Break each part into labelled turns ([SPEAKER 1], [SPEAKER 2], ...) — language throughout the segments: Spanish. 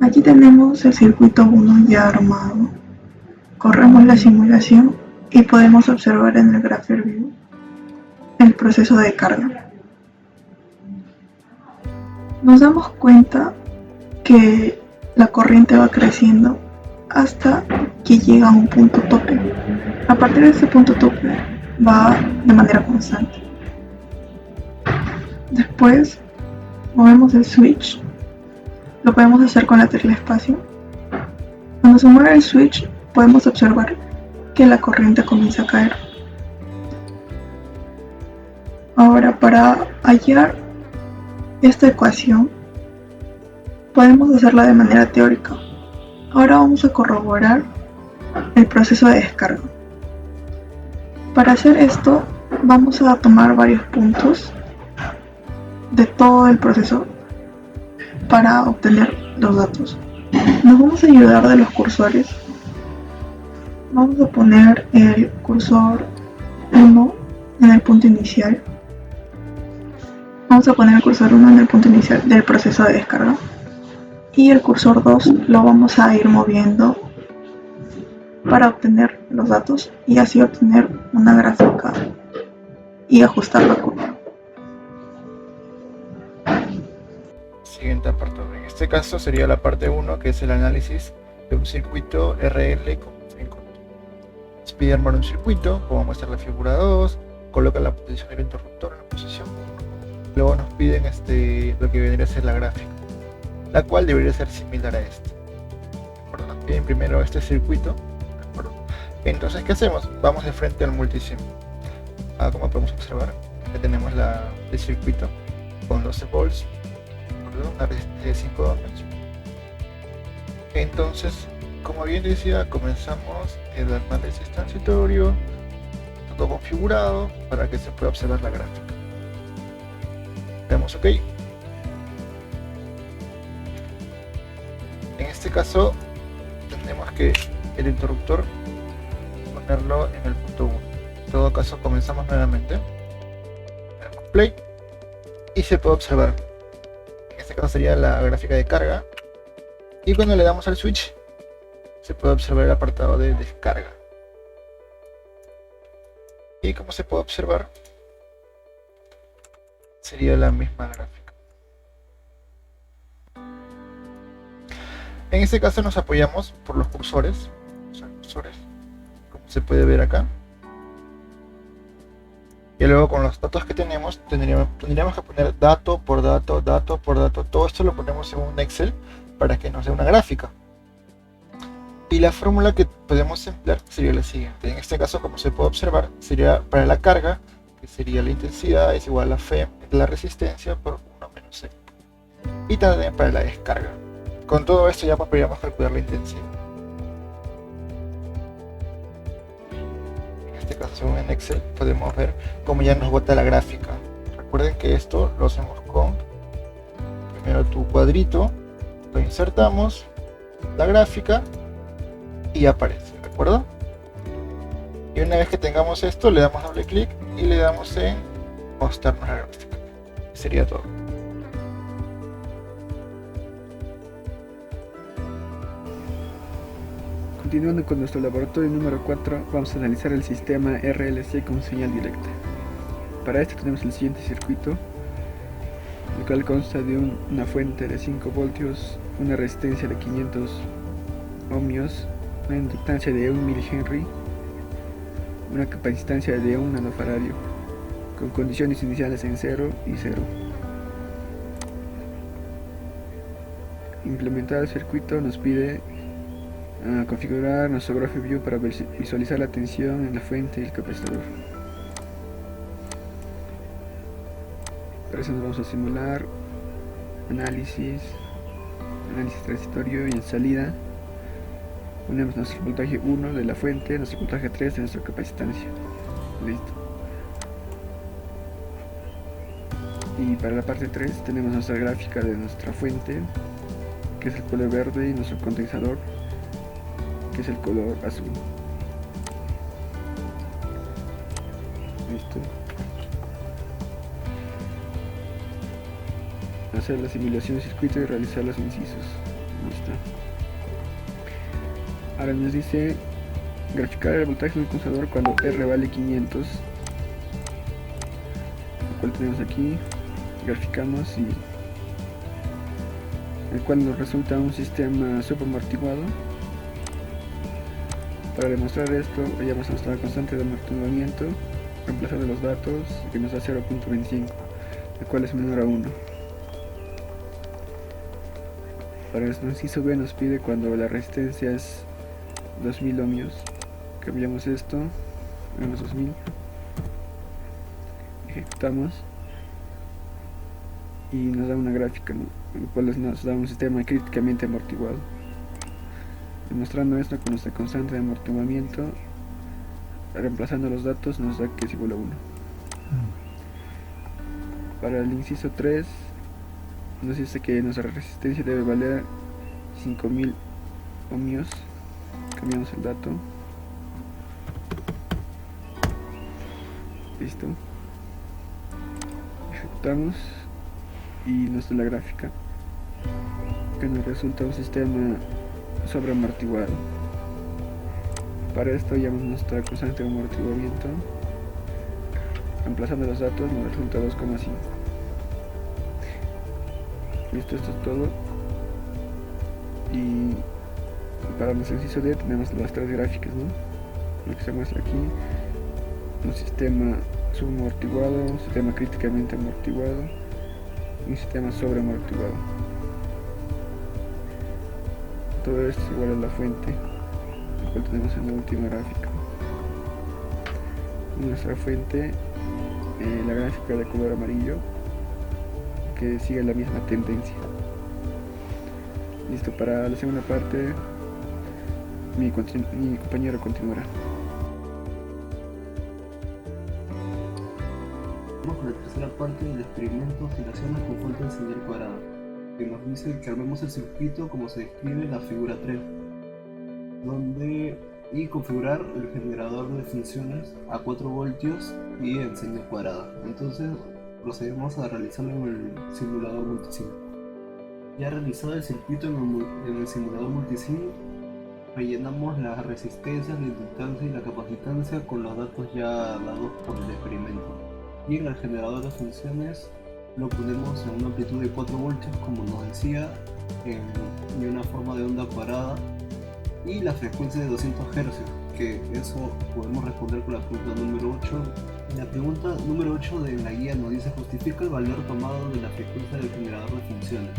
[SPEAKER 1] Aquí tenemos el circuito 1 ya armado. Corremos la simulación y podemos observar en el Grapher View el proceso de carga. Nos damos cuenta que la corriente va creciendo hasta que llega a un punto tope. A partir de ese punto tope va de manera constante. Después movemos el switch. Lo podemos hacer con la tecla espacio. Cuando se mueve el switch podemos observar que la corriente comienza a caer. Ahora, para hallar esta ecuación podemos hacerla de manera teórica. Ahora vamos a corroborar el proceso de descarga. Para hacer esto vamos a tomar varios puntos de todo el proceso para obtener los datos. Nos vamos a ayudar de los cursores. Vamos a poner el cursor 1 en el punto inicial. Vamos a poner el cursor 1 en el punto inicial del proceso de descarga. Y el cursor 2 lo vamos a ir moviendo para obtener los datos y así obtener una gráfica y ajustar la curva.
[SPEAKER 2] Siguiente apartado. En este caso sería la parte 1, que es el análisis de un circuito RL con input. Se pide armar un circuito, como muestra la figura 2, coloca la posición del interruptor en la posición 1. Luego nos piden lo que vendría a ser la gráfica, la cual debería ser similar a esta. Nos piden primero este circuito. Entonces, ¿qué hacemos? Vamos de frente al multisim. Como podemos observar, ya tenemos el circuito con 12 volts, una resistencia de 5 ohms. Entonces, como bien decía, comenzamos el análisis transitorio, todo configurado para que se pueda observar la gráfica. Damos OK. En este caso, tenemos que el interruptor ponerlo en el punto 1. En todo caso, comenzamos nuevamente, damos play y se puede observar. En este caso sería la gráfica de carga, y cuando le damos al switch se puede observar el apartado de descarga. Y como se puede observar, sería la misma gráfica. En este caso nos apoyamos por los cursores, como se puede ver acá. Y luego con los datos que tenemos, tendríamos que poner dato por dato, dato por dato. Todo esto lo ponemos en un Excel para que nos dé una gráfica. Y la fórmula que podemos emplear sería la siguiente. En este caso, como se puede observar, sería para la carga, que sería la intensidad es igual a F de la resistencia por 1 menos C. Y también para la descarga. Con todo esto ya podríamos calcular la intensidad. En este caso, según en Excel, podemos ver cómo ya nos bota la gráfica. Recuerden que esto lo hacemos con primero tu cuadrito, lo insertamos, la gráfica, y aparece, ¿de acuerdo? Y una vez que tengamos esto, le damos doble clic y le damos en mostrarnos la gráfica. Sería todo.
[SPEAKER 3] Continuando con nuestro laboratorio número 4, vamos a analizar el sistema RLC con señal directa. Para esto tenemos el siguiente circuito, el cual consta de una fuente de 5 voltios, una resistencia de 500 ohmios, una inductancia de 1 mH, una capacitancia de 1 nanofaradio, con condiciones iniciales en 0 y 0. Implementar el circuito nos pide configurar nuestro Graph View para visualizar la tensión en la fuente y el capacitor. Para eso nos vamos a simular análisis transitorio y en salida. Ponemos nuestro voltaje 1 de la fuente, nuestro voltaje 3 de nuestra capacitancia. Listo. Y para la parte 3 tenemos nuestra gráfica de nuestra fuente, que es el color verde, y nuestro condensador, que es el color azul. Listo. Hacer la simulación de circuito y realizar los incisos. está. Ahora nos dice graficar el voltaje del condensador cuando R vale 500, lo cual tenemos aquí. Graficamos y el cual nos resulta un sistema subaamortiguado. Para demostrar esto, hallamos nuestra constante de amortiguamiento reemplazando los datos, que nos da 0.25, el cual es menor a 1. Para el inciso B nos pide cuando la resistencia es 2000 ohmios. Cambiamos esto, menos 2000, ejecutamos y nos da una gráfica, ¿no? El cual nos da un sistema críticamente amortiguado. Demostrando esto con nuestra constante de amortiguamiento, reemplazando los datos nos da que es igual a 1. Para el inciso 3 nos dice que nuestra resistencia debe valer 5000 ohmios. Cambiamos el dato. Listo. Ejecutamos y nos da la gráfica, que nos resulta un sistema sobreamortiguado. Para esto hallamos nuestra constante de amortiguamiento. Reemplazando los datos nos resulta 2,5. Listo, esto es todo. Y para nuestro inciso D tenemos las tres gráficas, ¿no? Lo que se muestra aquí: un sistema subamortiguado, un sistema críticamente amortiguado y un sistema sobreamortiguado. Todo esto es igual a la fuente, la cual tenemos en la última gráfica. Nuestra fuente, la gráfica de color amarillo, que sigue la misma tendencia. Listo, para la segunda parte mi compañero continuará.
[SPEAKER 4] Vamos con la tercera parte del experimento oscilaciones con fuente de señal cuadrada, que nos dice que armemos el circuito como se describe en la figura 3, y configurar el generador de funciones a 4 voltios y en señal cuadrada. Entonces procedemos a realizarlo en el simulador multisim. Ya realizado el circuito en el simulador multisim, rellenamos las resistencias, la inductancia y la capacitancia con los datos ya dados por el experimento. Y en el generador de funciones lo ponemos en una amplitud de 4 voltios, como nos decía, y una forma de onda cuadrada, y la frecuencia de 200 Hz, que eso podemos responder con la pregunta número 8. La pregunta número 8 de la guía nos dice: justifica el valor tomado de la frecuencia del generador de funciones.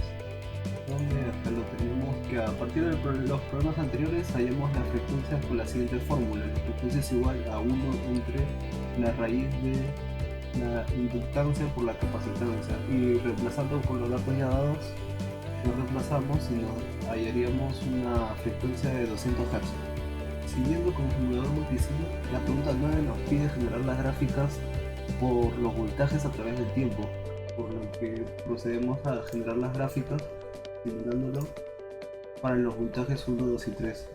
[SPEAKER 4] Donde acá lo tenemos, que a partir de los problemas anteriores hallamos la frecuencia con la siguiente fórmula: la frecuencia es igual a 1 entre la raíz de la inductancia por la capacitancia, y reemplazando con los datos ya dados, lo reemplazamos y nos hallaríamos una frecuencia de 200 Hz. Siguiendo con el simulador multisim, la pregunta 9 nos pide generar las gráficas por los voltajes a través del tiempo, por lo que procedemos a generar las gráficas simulándolo para los voltajes 1, 2 y 3,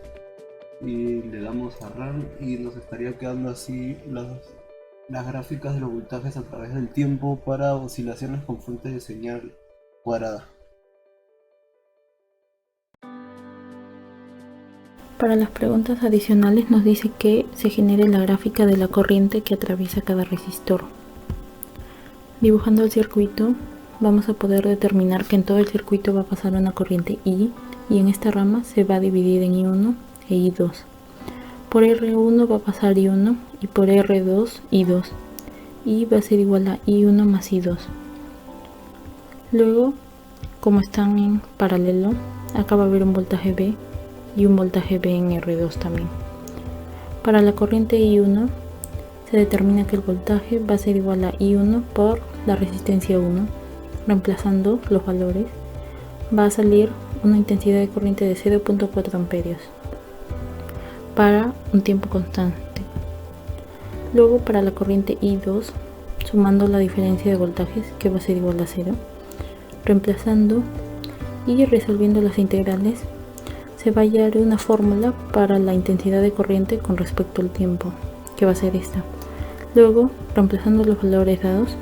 [SPEAKER 4] y le damos a Run y nos estaría quedando así las gráficas de los voltajes a través del tiempo para oscilaciones con fuente de señal cuadrada.
[SPEAKER 5] Para las preguntas adicionales nos dice que se genere la gráfica de la corriente que atraviesa cada resistor. Dibujando el circuito vamos a poder determinar que en todo el circuito va a pasar una corriente I, y en esta rama se va a dividir en I1 e I2. Por R1 va a pasar I1 y por R2 I2, y va a ser igual a I1 más I2. Luego, como están en paralelo, acá va a haber un voltaje B y un voltaje B en R2 también. Para la corriente I1 se determina que el voltaje va a ser igual a I1 por la resistencia 1. Reemplazando los valores, va a salir una intensidad de corriente de 0.4 amperios para un tiempo constante. Luego, para la corriente I2, sumando la diferencia de voltajes, que va a ser igual a 0, reemplazando y resolviendo las integrales, se va a hallar una fórmula para la intensidad de corriente con respecto al tiempo, que va a ser esta. Luego, reemplazando los valores dados,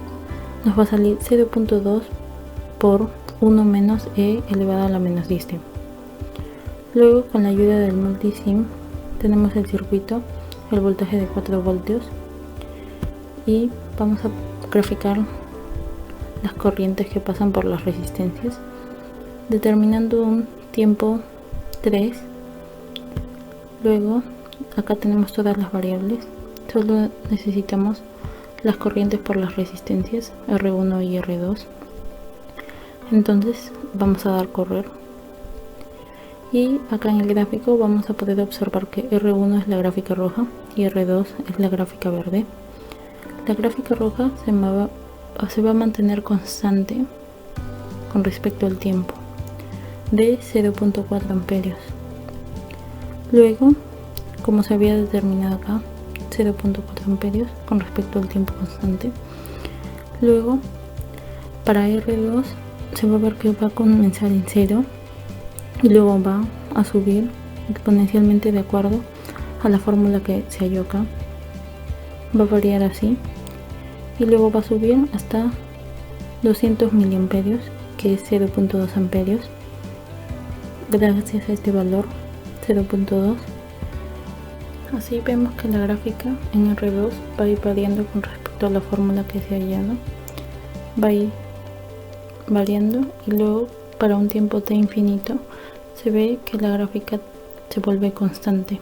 [SPEAKER 5] nos va a salir 0.2 por 1 menos e elevado a la menos 10t. Luego, con la ayuda del multisim, tenemos el circuito, el voltaje de 4 voltios y vamos a graficar las corrientes que pasan por las resistencias, determinando un tiempo 3. Luego, acá tenemos todas las variables, solo necesitamos las corrientes por las resistencias R1 y R2. Entonces vamos a dar correr y acá en el gráfico vamos a poder observar que R1 es la gráfica roja y R2 es la gráfica verde. La gráfica roja se va a mantener constante con respecto al tiempo de 0.4 amperios. Luego, como se había determinado acá, 0.4 amperios con respecto al tiempo constante. Luego, para R2 se va a ver que va a comenzar en 0 y luego va a subir exponencialmente de acuerdo a la fórmula que se halló acá. Va a variar así y luego va a subir hasta 200 miliamperios, que es 0.2 amperios. Gracias a este valor 0.2, así vemos que la gráfica en R2 va a ir variando con respecto a la fórmula que se ha hallado, va a ir variando y luego para un tiempo t infinito se ve que la gráfica se vuelve constante.